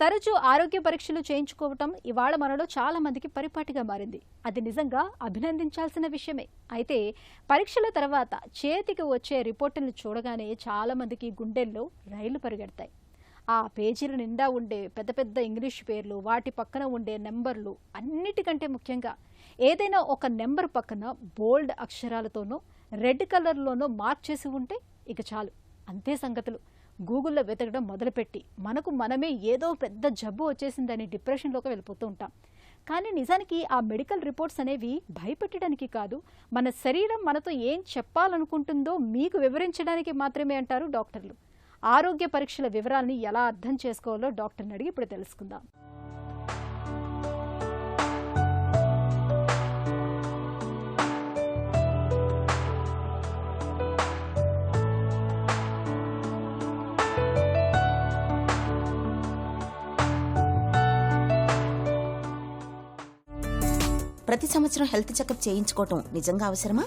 తరచూ ఆరోగ్య పరీక్షలు చేయించుకోవటం ఇవాళ మనలో చాలా మందికి పరిపాటిగా మారింది. అది నిజంగా అభినందించాల్సిన విషయమే. అయితే పరీక్షల తర్వాత చేతికి వచ్చే రిపోర్టులను చూడగానే చాలా మందికి గుండెల్లో రైళ్లు పరిగెడతాయి. ఆ పేజీల నిండా ఉండే పెద్ద పెద్ద ఇంగ్లీష్ పేర్లు, వాటి పక్కన ఉండే నెంబర్లు, అన్నిటికంటే ముఖ్యంగా ఏదైనా ఒక నెంబర్ పక్కన బోల్డ్ అక్షరాలతోనో రెడ్ కలర్లోనో మార్క్ చేసి ఉంటే ఇక చాలు, అంతే సంగతులు. గూగుల్లో వెతకడం మొదలుపెట్టి మనకు మనమే ఏదో పెద్ద జబ్బు వచ్చేసిందని డిప్రెషన్లోకి వెళ్ళిపోతూ ఉంటాం. కానీ నిజానికి ఆ మెడికల్ రిపోర్ట్స్ అనేవి భయపెట్టడానికి కాదు, మన శరీరం మనతో ఏం చెప్పాలనుకుంటుందో మీకు వివరించడానికి మాత్రమే అంటారు డాక్టర్లు. ఆరోగ్య పరీక్షల వివరాలని ఎలా అర్థం చేసుకోవాలో డాక్టర్ని అడిగి ఇప్పుడు తెలుసుకుందాం. ప్రతి సంవత్సరం హెల్త్ చెకప్ చేయించుకోవటం నిజంగా అవసరమా?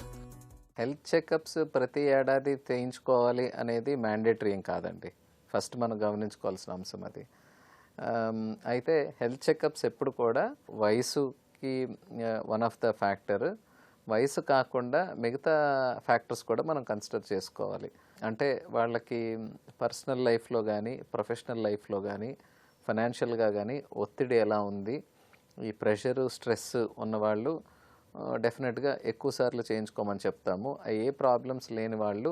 హెల్త్ చెకప్స్ ప్రతి ఏడాది చేయించుకోవాలి అనేది మ్యాండేటరీ ఏం కాదండి. ఫస్ట్ మనం గమనించుకోవాల్సిన అంశం అది. అయితే హెల్త్ చెకప్స్ ఎప్పుడు కూడా వయసుకి వన్ ఆఫ్ ద ఫ్యాక్టర్. వయసు కాకుండా మిగతా ఫ్యాక్టర్స్ కూడా మనం కన్సిడర్ చేసుకోవాలి. అంటే వాళ్ళకి పర్సనల్ లైఫ్లో కానీ, ప్రొఫెషనల్ లైఫ్లో కానీ, ఫైనాన్షియల్గా కానీ ఒత్తిడి ఎలా ఉంది, ఈ ప్రెషరు, స్ట్రెస్ ఉన్నవాళ్ళు డెఫినెట్గా ఎక్కువసార్లు చేయించుకోమని చెప్తాము. ఏ ప్రాబ్లమ్స్ లేని వాళ్ళు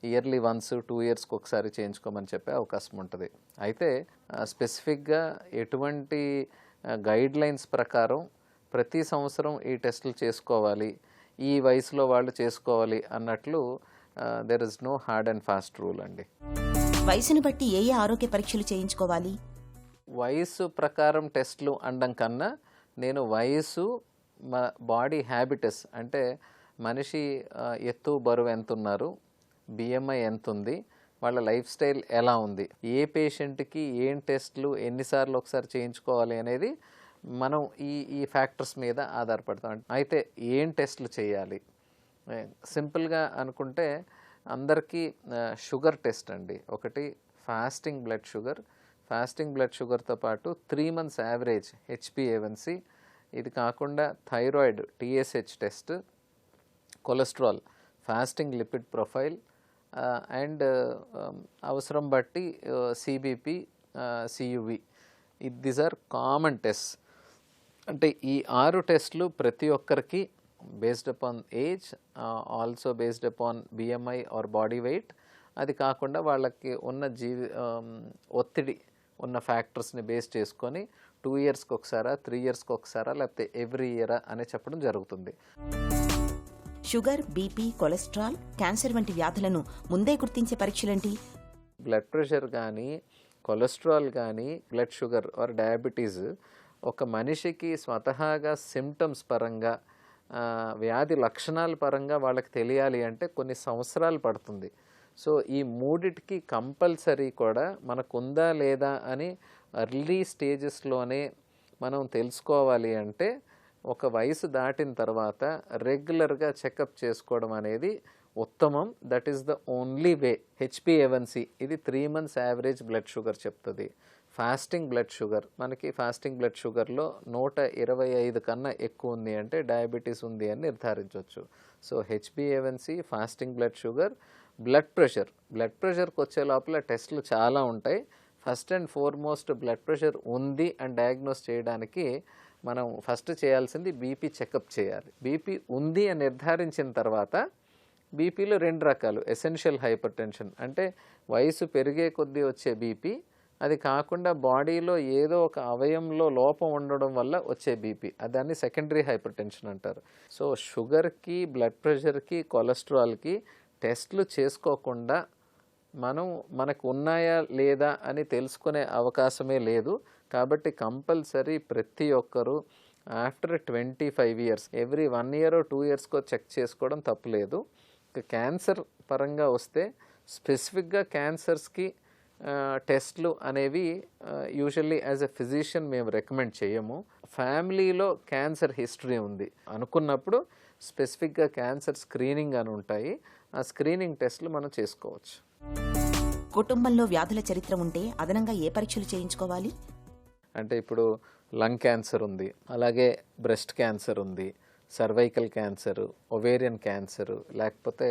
ఇయర్లీ వన్స్ 2 yearsకి ఒకసారి చేయించుకోమని చెప్పే అవకాశం ఉంటుంది. అయితే స్పెసిఫిక్గా ఎటువంటి గైడ్ లైన్స్ ప్రకారం ప్రతి సంవత్సరం ఈ టెస్టులు చేసుకోవాలి, ఈ వయసులో వాళ్ళు చేసుకోవాలి అన్నట్లు there is no hard and fast rule అండి. వయసును బట్టి ఏ ఆరోగ్య పరీక్షలు చేయించుకోవాలి? వయసు ప్రకారం టెస్టులు అనడం కన్నా నేను వయసు, మా బాడీ హ్యాబిటస్ అంటే మనిషి ఎత్తు, బరువు ఎంత ఉన్నారు, బిఎంఐ ఎంత ఉంది, వాళ్ళ లైఫ్ స్టైల్ ఎలా ఉంది, ఏ పేషెంట్కి ఏం టెస్టులు ఎన్నిసార్లు ఒకసారి చేయించుకోవాలి అనేది మనం ఈ ఫ్యాక్టర్స్ మీద ఆధారపడతాం. అయితే ఏం టెస్టులు చేయాలి? సింపుల్గా అనుకుంటే అందరికీ షుగర్ టెస్ట్ అండి. ఒకటి fasting blood sugar. Fasting blood షుగర్తో పాటు 3 months యావరేజ్ HbA1c. ఇది కాకుండా thyroid TSH test, cholesterol, fasting lipid profile and అవసరం బట్టి CBP, CUV. These are common test. అంటే ఈ 6 టెస్టులు ప్రతి ఒక్కరికి based upon age, also based upon BMI or body weight. అది కాకుండా వాళ్ళకి ఉన్న ఒత్తిడి ఉన్న ఫ్యాక్టర్స్ని బేస్ చేసుకొని 2 yearsకి ఒకసారా, 3 yearsకి ఒకసారా, లేకపోతే ఎవ్రీ ఇయరా అని చెప్పడం జరుగుతుంది. షుగర్, బీపీ, కొలెస్ట్రాల్, క్యాన్సర్ వంటి వ్యాధులను ముందే గుర్తించే పరీక్షలేంటి? బ్లడ్ ప్రెషర్ కానీ, కొలెస్ట్రాల్ కానీ, బ్లడ్ షుగర్ ఆర్ డయాబెటీస్ ఒక మనిషికి స్వతహాగా సిమ్టమ్స్ పరంగా, వ్యాధి లక్షణాల పరంగా వాళ్ళకి తెలియాలి అంటే కొన్ని సంవత్సరాలు పడుతుంది. సో ఈ మూడిటికి కంపల్సరీ కూడా మనకుందా లేదా అని ఎర్లీ స్టేజెస్లోనే మనం తెలుసుకోవాలి. అంటే ఒక వయసు దాటిన తర్వాత రెగ్యులర్గా చెకప్ చేసుకోవడం అనేది ఉత్తమం. That is the only way. HbA1c ఇది 3 months యావరేజ్ బ్లడ్ షుగర్ చెప్తుంది. ఫాస్టింగ్ బ్లడ్ షుగర్, మనకి ఫాస్టింగ్ బ్లడ్ షుగర్లో 125 కన్నా ఎక్కువ ఉంది అంటే డయాబెటీస్ ఉంది అని నిర్ధారించవచ్చు. So HbA1c, fasting blood sugar, blood ప్రెషర్కి వచ్చే లోపల టెస్టులు చాలా ఉంటాయి. First and foremost blood pressure ఉంది అని డయాగ్నోస్ చేయడానికి మనం ఫస్ట్ చేయాల్సింది బీపీ చెకప్ చేయాలి. బీపీ ఉంది అని నిర్ధారించిన తర్వాత బీపీలో 2 రకాలు. ఎసెన్షియల్ హైపర్ టెన్షన్ అంటే వయసు పెరిగే కొద్దీ వచ్చే బీపీ, అది కాకుండా బాడీలో ఏదో ఒక అవయంలో లోపం ఉండడం వల్ల వచ్చే బీపీ, దాన్ని సెకండరీ హైపర్ టెన్షన్ అంటారు. సో షుగర్కి, బ్లడ్ ప్రెషర్కి, కొలెస్ట్రాల్కి టెస్టులు చేసుకోకుండా మనకు ఉన్నాయా లేదా అని తెలుసుకునే అవకాశమే లేదు. కాబట్టి కంపల్సరీ ప్రతి ఒక్కరూ after 25 years every 1 year or 2 yearsకో చెక్ చేసుకోవడం తప్పులేదు. క్యాన్సర్ పరంగా వస్తే స్పెసిఫిక్గా క్యాన్సర్స్కి టెస్ట్లు అనేవి యూజువల్లీ యాజ్ ఎ ఫిజిషియన్ మేము రికమెండ్ చేయము. ఫ్యామిలీలో క్యాన్సర్ హిస్టరీ ఉంది అనుకున్నప్పుడు స్పెసిఫిక్గా క్యాన్సర్ స్క్రీనింగ్ అని ఉంటాయి. ఆ స్క్రీనింగ్ టెస్ట్లు మనం చేసుకోవచ్చు. కుటుంబంలో వ్యాధుల చరిత్ర ఉంటే అదనంగా ఏ పరీక్షలు చేయించుకోవాలి? అంటే ఇప్పుడు లంగ్ క్యాన్సర్ ఉంది, అలాగే బ్రెస్ట్ క్యాన్సర్ ఉంది, సర్వైకల్ క్యాన్సరు, ఒవేరియన్ క్యాన్సరు, లేకపోతే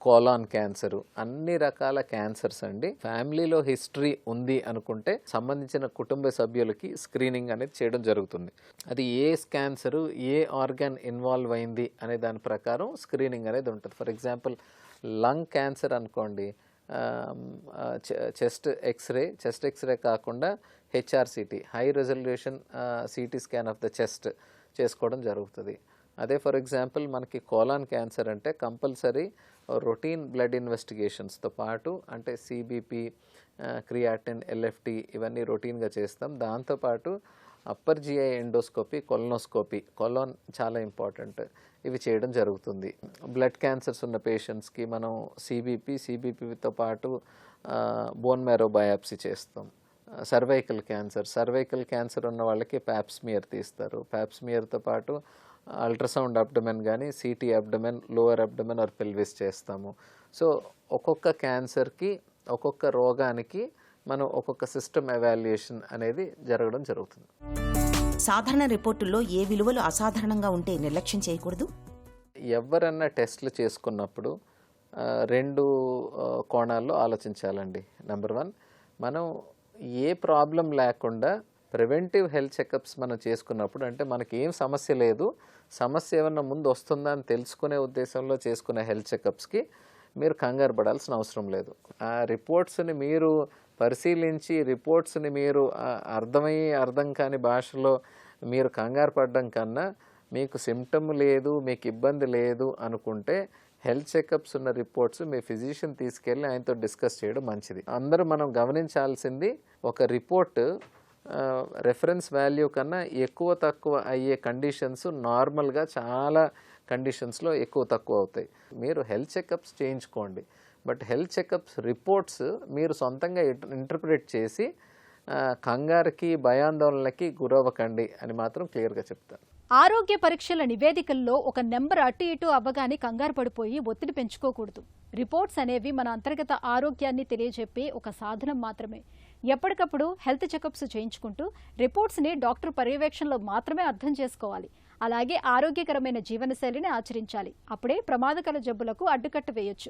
కోలాన్ క్యాన్సరు, అన్ని రకాల క్యాన్సర్స్ అండి. ఫ్యామిలీలో హిస్టరీ ఉంది అనుకుంటే సంబంధించిన కుటుంబ సభ్యులకి స్క్రీనింగ్ అనేది చేయడం జరుగుతుంది. అది ఏ క్యాన్సరు ఏ ఆర్గాన్ ఇన్వాల్వ్ అయింది అనే దాని ప్రకారం స్క్రీనింగ్ అనేది ఉంటుంది. ఫర్ ఎగ్జాంపుల్ లంగ్ క్యాన్సర్ అనుకోండి, చెస్ట్ ఎక్స్రే కాకుండా HRCT, high resolution CT scan of the chest చేసుకోవడం జరుగుతుంది. అదే ఫర్ ఎగ్జాంపుల్ మనకి కోలాన్ క్యాన్సర్ అంటే కంపల్సరీ రొటీన్ బ్లడ్ ఇన్వెస్టిగేషన్స్తో పాటు అంటే సిబిపి, క్రియాటిన్, ఎల్ఎఫ్టి ఇవన్నీ రొటీన్గా చేస్తాం. దాంతోపాటు upper GI endoscopy, colonoscopy, colon చాలా ఇంపార్టెంట్, ఇవి చేయడం జరుగుతుంది. బ్లడ్ క్యాన్సర్స్ ఉన్న పేషెంట్స్కి మనం సిబిపితో పాటు బోన్ మ్యారో బయాప్సీ చేస్తాం. సర్వైకల్ క్యాన్సర్ ఉన్న వాళ్ళకి ప్యాప్స్మియర్ తీస్తారు. ప్యాప్స్మియర్తో పాటు అల్ట్రాసౌండ్ అబ్డమెన్ కానీ CT abdomen, lower abdomen or pelvis చేస్తాము. సో ఒక్కొక్క క్యాన్సర్కి ఒక్కొక్క రోగానికి మనం ఒక్కొక్క సిస్టమ్ ఎవాల్యుయేషన్ అనేది జరగడం జరుగుతుంది. సాధారణ రిపోర్టుల్లో ఏ విలువలు అసాధారణంగా ఉంటే నిర్లక్ష్యం చేయకూడదు? ఎవరన్నా టెస్టులు చేసుకున్నప్పుడు రెండు కోణాల్లో ఆలోచించాలండి. నెంబర్ 1, మనం ఏ ప్రాబ్లం లేకుండా ప్రివెంటివ్ హెల్త్ చెకప్స్ మనం చేసుకున్నప్పుడు, అంటే మనకి ఏం సమస్య లేదు, సమస్య ఏమన్నా ముందు వస్తుందా అని తెలుసుకునే ఉద్దేశంలో చేసుకునే హెల్త్ చెకప్స్కి మీరు కంగారు పడాల్సిన అవసరం లేదు. ఆ రిపోర్ట్స్ని మీరు పరిశీలించి రిపోర్ట్స్ని మీరు అర్థం కాని భాషలో మీరు కంగారు పడడం కన్నా, మీకు సిమ్టమ్ లేదు, మీకు ఇబ్బంది లేదు అనుకుంటే హెల్త్ చెకప్స్ ఉన్న రిపోర్ట్స్ మీ ఫిజిషియన్ తీసుకెళ్ళి ఆయనతో డిస్కస్ చేయడం మంచిది. అందరూ మనం గమనించాల్సింది, ఒక రిపోర్ట్ రెఫరెన్స్ వాల్యూ కన్నా ఎక్కువ తక్కువ అయ్యే కండిషన్స్ నార్మల్గా చాలా కండిషన్స్లో ఎక్కువ తక్కువ అవుతాయి. మీరు హెల్త్ చెకప్స్ చేయించుకోండి, బట్ హెల్త్ చెకప్స్ రిపోర్ట్స్ మీరు సొంతంగా ఇంటర్ప్రిట్ చేసి కంగారుకి భయాందోళనలకి గురవ్వకండి అని మాత్రం క్లియర్గా చెప్తాను. ఆరోగ్య పరీక్షల నివేదికల్లో ఒక నెంబర్ అటు ఇటు అవ్వగానే కంగారు పడిపోయి ఒత్తిడి పెంచుకోకూడదు. రిపోర్ట్స్ అనేవి మన అంతర్గత ఆరోగ్యాన్ని తెలియజెప్పే ఒక సాధనం మాత్రమే. ఎప్పటికప్పుడు హెల్త్ చెకప్స్ చేయించుకుంటూ రిపోర్ట్స్ని డాక్టర్ పర్యవేక్షణలో మాత్రమే అర్థం చేసుకోవాలి. అలాగే ఆరోగ్యకరమైన జీవనశైలిని ఆచరించాలి. అప్పుడే ప్రమాదకర జబ్బులకు అడ్డుకట్ట వేయొచ్చు.